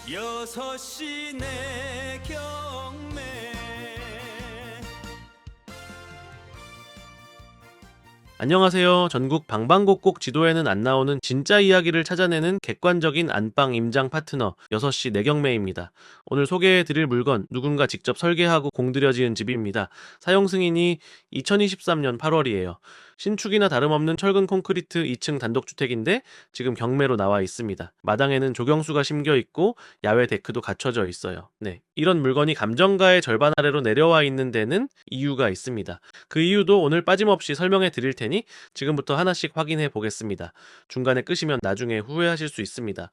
6시 내 경매. 안녕하세요. 전국 방방곡곡 지도에는 안 나오는 진짜 이야기를 찾아내는 객관적인 안방 임장 파트너 6시 내경매입니다. 오늘 소개해드릴 물건 누군가 직접 설계하고 공들여 지은 집입니다. 사용 승인이 2023년 8월이에요. 신축이나 다름없는 철근 콘크리트 2층 단독주택인데 지금 경매로 나와 있습니다. 마당에는 조경수가 심겨 있고 야외 데크도 갖춰져 있어요. 네, 이런 물건이 감정가의 절반 아래로 내려와 있는 데는 이유가 있습니다. 그 이유도 오늘 빠짐없이 설명해 드릴 테니 지금부터 하나씩 확인해 보겠습니다. 중간에 끄시면 나중에 후회하실 수 있습니다.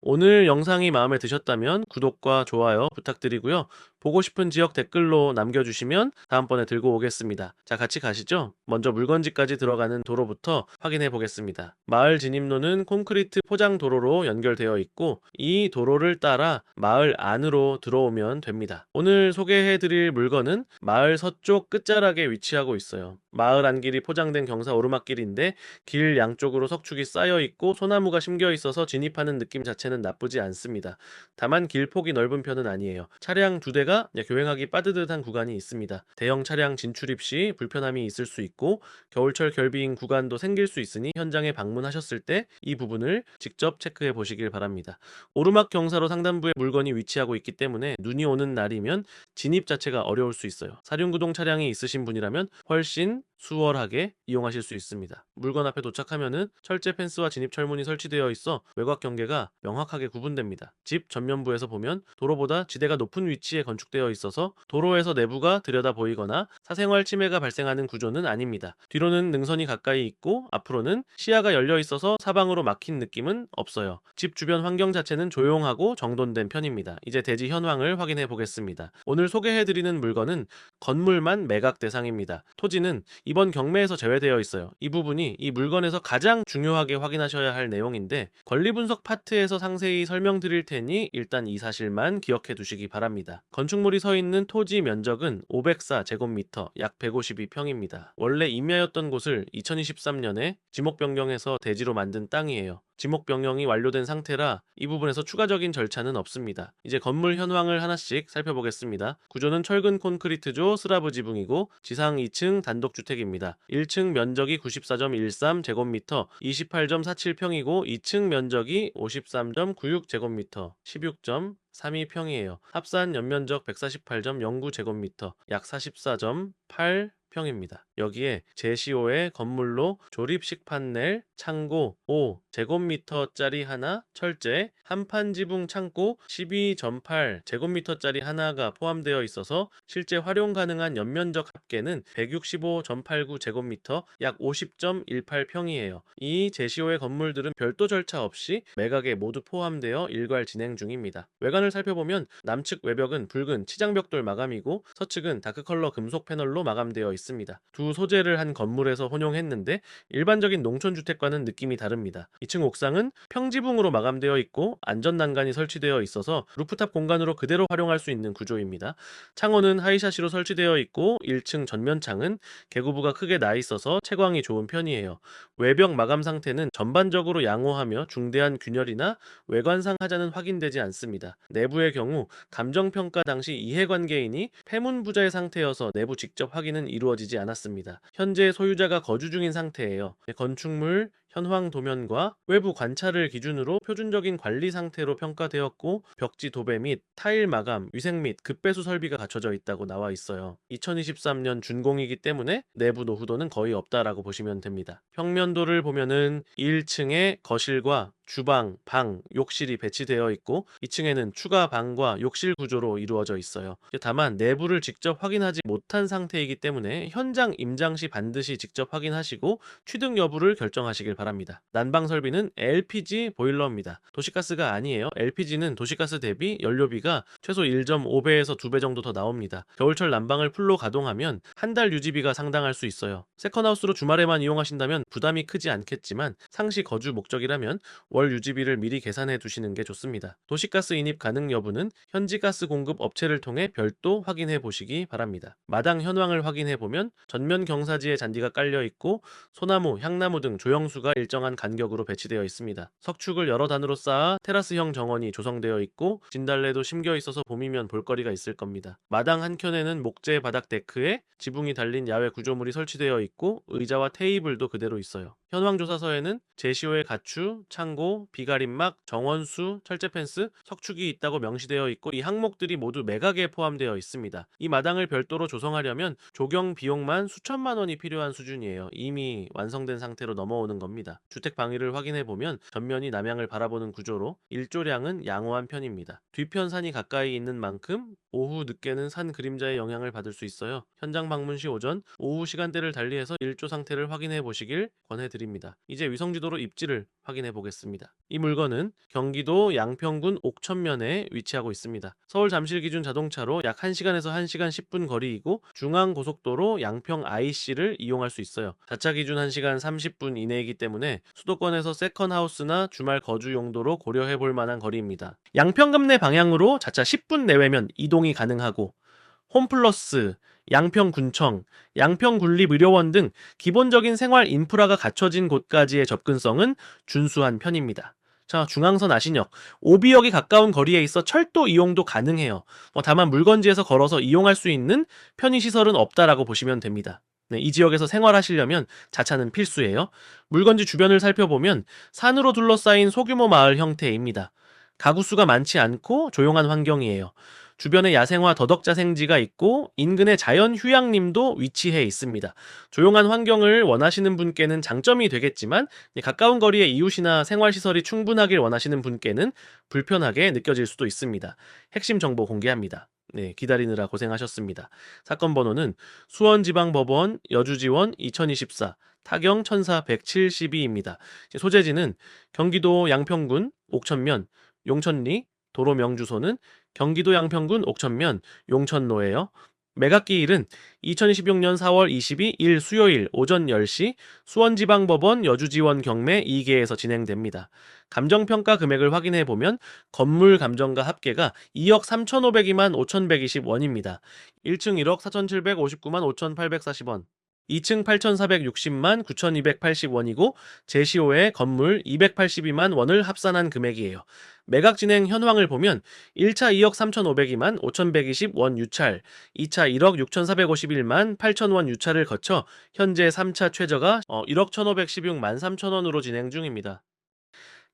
오늘 영상이 마음에 드셨다면 구독과 좋아요 부탁드리고요. 보고 싶은 지역 댓글로 남겨주시면 다음번에 들고 오겠습니다. 자, 같이 가시죠. 먼저 물건지까지 들어가는 도로부터 확인해 보겠습니다. 마을 진입로는 콘크리트 포장 도로로 연결되어 있고 이 도로를 따라 마을 안으로 들어오면 됩니다. 오늘 소개해 드릴 물건은 마을 서쪽 끝자락에 위치하고 있어요. 마을 안길이 포장된 경사 오르막길인데 길 양쪽으로 석축이 쌓여 있고 소나무가 심겨 있어서 진입하는 느낌 자체는 나쁘지 않습니다. 다만 길폭이 넓은 편은 아니에요. 차량 2대가 교행하기 빠듯한 구간이 있습니다. 대형 차량 진출입 시 불편함이 있을 수 있고 겨울철 결비인 구간도 생길 수 있으니 현장에 방문하셨을 때 이 부분을 직접 체크해 보시길 바랍니다. 오르막 경사로 상단부에 물건이 위치하고 있기 때문에 눈이 오는 날이면 진입 자체가 어려울 수 있어요. 사륜구동 차량이 있으신 분이라면 훨씬 수월하게 이용하실 수 있습니다. 물건 앞에 도착하면은 철제 펜스와 진입 철문이 설치되어 있어 외곽 경계가 명확하게 구분됩니다. 집 전면부에서 보면 도로보다 지대가 높은 위치에 건축되어 있어서 도로에서 내부가 들여다 보이거나 사생활 침해가 발생하는 구조는 아닙니다. 뒤로는 능선이 가까이 있고 앞으로는 시야가 열려 있어서 사방으로 막힌 느낌은 없어요. 집 주변 환경 자체는 조용하고 정돈된 편입니다. 이제 대지 현황을 확인해 보겠습니다. 오늘 소개해드리는 물건은 건물만 매각 대상입니다. 토지는 이번 경매에서 제외되어 있어요. 이 부분이 이 물건에서 가장 중요하게 확인하셔야 할 내용인데 권리분석 파트에서 상세히 설명드릴 테니 일단 이 사실만 기억해 두시기 바랍니다. 건축물이 서 있는 토지 면적은 504제곱미터 약 152평입니다. 원래 임야였던 곳을 2023년에 지목 변경해서 대지로 만든 땅이에요. 지목 변경이 완료된 상태라 이 부분에서 추가적인 절차는 없습니다. 이제 건물 현황을 하나씩 살펴보겠습니다. 구조는 철근 콘크리트조 슬라브 지붕이고 지상 2층 단독주택입니다. 1층 면적이 94.13제곱미터 28.47평이고 2층 면적이 53.96제곱미터 16.32평이에요. 합산 연면적 148.09제곱미터 약 44.8평입니다. 여기에 제시호의 건물로 조립식 판넬, 창고 5제곱미터짜리 하나, 철제, 한판 지붕 창고 12.8제곱미터짜리 하나가 포함되어 있어서 실제 활용 가능한 연면적 합계는 165.89제곱미터 약 50.18평이에요. 이 제시호의 건물들은 별도 절차 없이 매각에 모두 포함되어 일괄 진행 중입니다. 외관을 살펴보면 남측 외벽은 붉은 치장벽돌 마감이고 서측은 다크컬러 금속 패널로 마감되어 있습니다. 두 소재를 한 건물에서 혼용했는데 일반적인 농촌주택과는 느낌이 다릅니다. 2층 옥상은 평지붕으로 마감되어 있고 안전난간이 설치되어 있어서 루프탑 공간으로 그대로 활용할 수 있는 구조입니다. 창호는 하이샤시로 설치되어 있고 1층 전면창은 개구부가 크게 나 있어서 채광이 좋은 편이에요. 외벽 마감 상태는 전반적으로 양호하며 중대한 균열이나 외관상 하자는 확인되지 않습니다. 내부의 경우 감정평가 당시 이해관계인이 폐문부자의 상태여서 내부 직접 확인은 이루어지지 않았습니다. 현재 소유자가 거주 중인 상태예요. 건축물 현황 도면과 외부 관찰을 기준으로 표준적인 관리 상태로 평가되었고 벽지 도배 및 타일 마감, 위생 및 급배수 설비가 갖춰져 있다고 나와 있어요. 2023년 준공이기 때문에 내부 노후도는 거의 없다라고 보시면 됩니다. 평면도를 보면은 1층에 거실과 주방, 방, 욕실이 배치되어 있고 2층에는 추가 방과 욕실 구조로 이루어져 있어요. 다만 내부를 직접 확인하지 못한 상태이기 때문에 현장 임장 시 반드시 직접 확인하시고 취득 여부를 결정하시길 바랍니다. 난방 설비는 LPG 보일러입니다. 도시가스가 아니에요. LPG는 도시가스 대비 연료비가 최소 1.5배에서 2배 정도 더 나옵니다. 겨울철 난방을 풀로 가동하면 한 달 유지비가 상당할 수 있어요. 세컨하우스로 주말에만 이용하신다면 부담이 크지 않겠지만 상시 거주 목적이라면 월 유지비를 미리 계산해 두시는 게 좋습니다. 도시가스 인입 가능 여부는 현지가스 공급 업체를 통해 별도 확인해 보시기 바랍니다. 마당 현황을 확인해 보면 전면 경사지에 잔디가 깔려 있고 소나무, 향나무 등 조형수가 일정한 간격으로 배치되어 있습니다. 석축을 여러 단으로 쌓아 테라스형 정원이 조성되어 있고 진달래도 심겨 있어서 봄이면 볼거리가 있을 겁니다. 마당 한켠에는 목재 바닥 데크에 지붕이 달린 야외 구조물이 설치되어 있고 의자와 테이블도 그대로 있어요. 현황조사서에는 제시호의 가추, 창고, 비가림막, 정원수, 철제 펜스, 석축이 있다고 명시되어 있고 이 항목들이 모두 매각에 포함되어 있습니다. 이 마당을 별도로 조성하려면 조경 비용만 수천만 원이 필요한 수준이에요. 이미 완성된 상태로 넘어오는 겁니다. 주택 방위를 확인해 보면 전면이 남향을 바라보는 구조로 일조량은 양호한 편입니다. 뒤편 산이 가까이 있는 만큼 오후 늦게는 산 그림자의 영향을 받을 수 있어요. 현장 방문 시 오전, 오후 시간대를 달리해서 일조 상태를 확인해 보시길 권해드립니다. 이제 위성지도로 입지를 확인해 보겠습니다. 이 물건은 경기도 양평군 옥천면에 위치하고 있습니다. 서울 잠실 기준 자동차로 약 1시간에서 1시간 10분 거리이고 중앙고속도로 양평 IC를 이용할 수 있어요. 자차 기준 1시간 30분 이내이기 때문에 수도권에서 세컨하우스나 주말 거주 용도로 고려해 볼 만한 거리입니다. 양평갑내 방향으로 자차 10분 내외면 이동이 가능하고 홈플러스, 양평군청, 양평군립의료원 등 기본적인 생활 인프라가 갖춰진 곳까지의 접근성은 준수한 편입니다. 자, 중앙선 아신역, 오비역이 가까운 거리에 있어 철도 이용도 가능해요. 다만 물건지에서 걸어서 이용할 수 있는 편의시설은 없다라고 보시면 됩니다. 네, 이 지역에서 생활하시려면 자차는 필수예요. 물건지 주변을 살펴보면 산으로 둘러싸인 소규모 마을 형태입니다. 가구 수가 많지 않고 조용한 환경이에요. 주변에 야생화 더덕자생지가 있고 인근에 자연 휴양림도 위치해 있습니다. 조용한 환경을 원하시는 분께는 장점이 되겠지만 가까운 거리에 이웃이나 생활시설이 충분하길 원하시는 분께는 불편하게 느껴질 수도 있습니다. 핵심 정보 공개합니다. 네, 기다리느라 고생하셨습니다. 사건 번호는 수원지방법원 여주지원 2024 타경 1472입니다. 소재지는 경기도 양평군 옥천면 용천리, 도로 명주소는 경기도 양평군 옥천면 용천로예요. 매각기일은 2026년 4월 22일 수요일 오전 10시 수원지방법원 여주지원 경매 2개에서 진행됩니다. 감정평가 금액을 확인해 보면 건물 감정가 합계가 2억 3,502만 5,120원입니다. 1층 1억 4,759만 5,840원. 2층 8,460만 9,280원이고 제시호의 건물 282만 원을 합산한 금액이에요. 매각 진행 현황을 보면 1차 2억 3,502만 5,120원 유찰, 2차 1억 6,451만 8,000원 유찰을 거쳐 현재 3차 최저가 1억 1,516만 3,000원으로 진행 중입니다.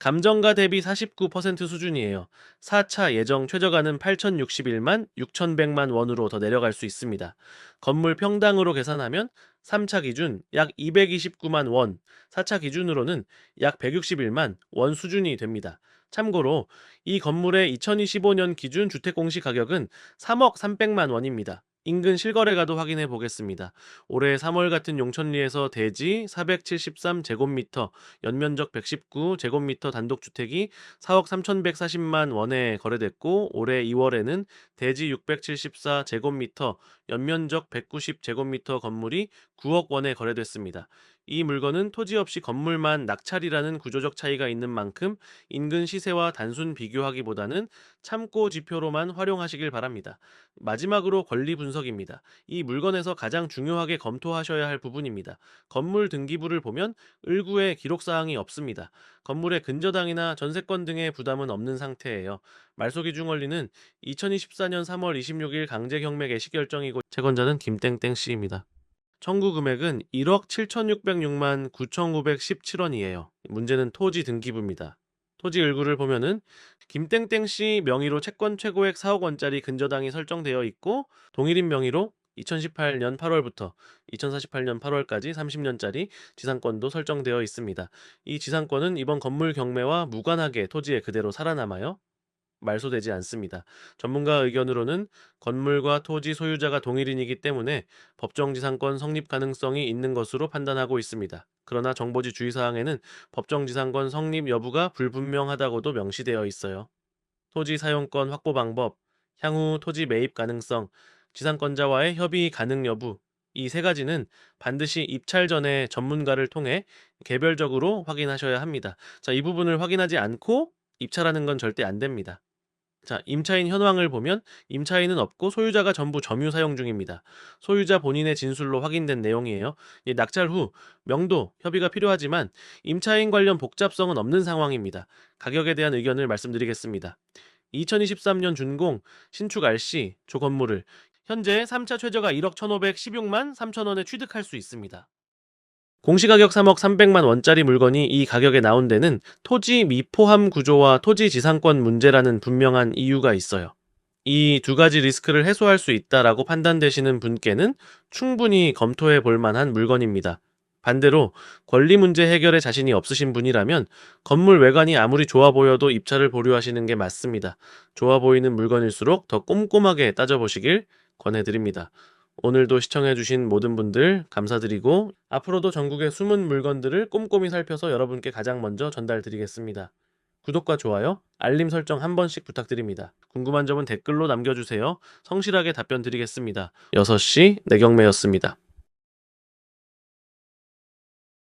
감정가 대비 49% 수준이에요. 4차 예정 최저가는 8,061만 6,100만 원으로 더 내려갈 수 있습니다. 건물 평당으로 계산하면 3차 기준 약 229만 원, 4차 기준으로는 약 161만 원 수준이 됩니다. 참고로 이 건물의 2025년 기준 주택공시 가격은 3억 300만 원입니다. 인근 실거래가도 확인해 보겠습니다. 올해 3월 같은 용천리에서 대지 473제곱미터, 연면적 119제곱미터 단독주택이 4억 3,140만 원에 거래됐고 올해 2월에는 대지 674제곱미터, 연면적 190제곱미터 건물이 9억 원에 거래됐습니다. 이 물건은 토지 없이 건물만 낙찰이라는 구조적 차이가 있는 만큼 인근 시세와 단순 비교하기보다는 참고 지표로만 활용하시길 바랍니다. 마지막으로 권리 분석입니다. 이 물건에서 가장 중요하게 검토하셔야 할 부분입니다. 건물 등기부를 보면 을구에 기록사항이 없습니다. 건물의 근저당이나 전세권 등의 부담은 없는 상태예요. 말소기준 권리는 2024년 3월 26일 강제경매 개시 결정이고 채권자는 김땡땡 씨입니다. 청구 금액은 1억 7,606만 9,917원이에요. 문제는 토지 등기부입니다. 토지 을구를 보면은 김땡땡 씨 명의로 채권 최고액 4억 원짜리 근저당이 설정되어 있고 동일인 명의로 2018년 8월부터 2048년 8월까지 30년짜리 지상권도 설정되어 있습니다. 이 지상권은 이번 건물 경매와 무관하게 토지에 그대로 살아남아요. 말소되지 않습니다. 전문가 의견으로는 건물과 토지 소유자가 동일인이기 때문에 법정지상권 성립 가능성이 있는 것으로 판단하고 있습니다. 그러나 정보지 주의사항에는 법정지상권 성립 여부가 불분명하다고도 명시되어 있어요. 토지 사용권 확보 방법, 향후 토지 매입 가능성, 지상권자와의 협의 가능 여부, 이 세 가지는 반드시 입찰 전에 전문가를 통해 개별적으로 확인하셔야 합니다. 자, 이 부분을 확인하지 않고 입찰하는 건 절대 안 됩니다. 자, 임차인 현황을 보면 임차인은 없고 소유자가 전부 점유 사용 중입니다. 소유자 본인의 진술로 확인된 내용이에요. 이 낙찰 후 명도, 협의가 필요하지만 임차인 관련 복잡성은 없는 상황입니다. 가격에 대한 의견을 말씀드리겠습니다. 2023년 준공 신축 RC 조 건물을 현재 3차 최저가 1억 1,516만 3천 원에 취득할 수 있습니다. 공시가격 3억 300만 원짜리 물건이 이 가격에 나온 데는 토지 미포함 구조와 토지 지상권 문제라는 분명한 이유가 있어요. 이 두 가지 리스크를 해소할 수 있다라고 판단되시는 분께는 충분히 검토해 볼 만한 물건입니다. 반대로 권리 문제 해결에 자신이 없으신 분이라면 건물 외관이 아무리 좋아 보여도 입찰을 보류하시는 게 맞습니다. 좋아 보이는 물건일수록 더 꼼꼼하게 따져보시길 권해드립니다. 오늘도 시청해주신 모든 분들 감사드리고 앞으로도 전국의 숨은 물건들을 꼼꼼히 살펴서 여러분께 가장 먼저 전달드리겠습니다. 구독과 좋아요, 알림 설정 한 번씩 부탁드립니다. 궁금한 점은 댓글로 남겨주세요. 성실하게 답변 드리겠습니다. 6시 내경매였습니다.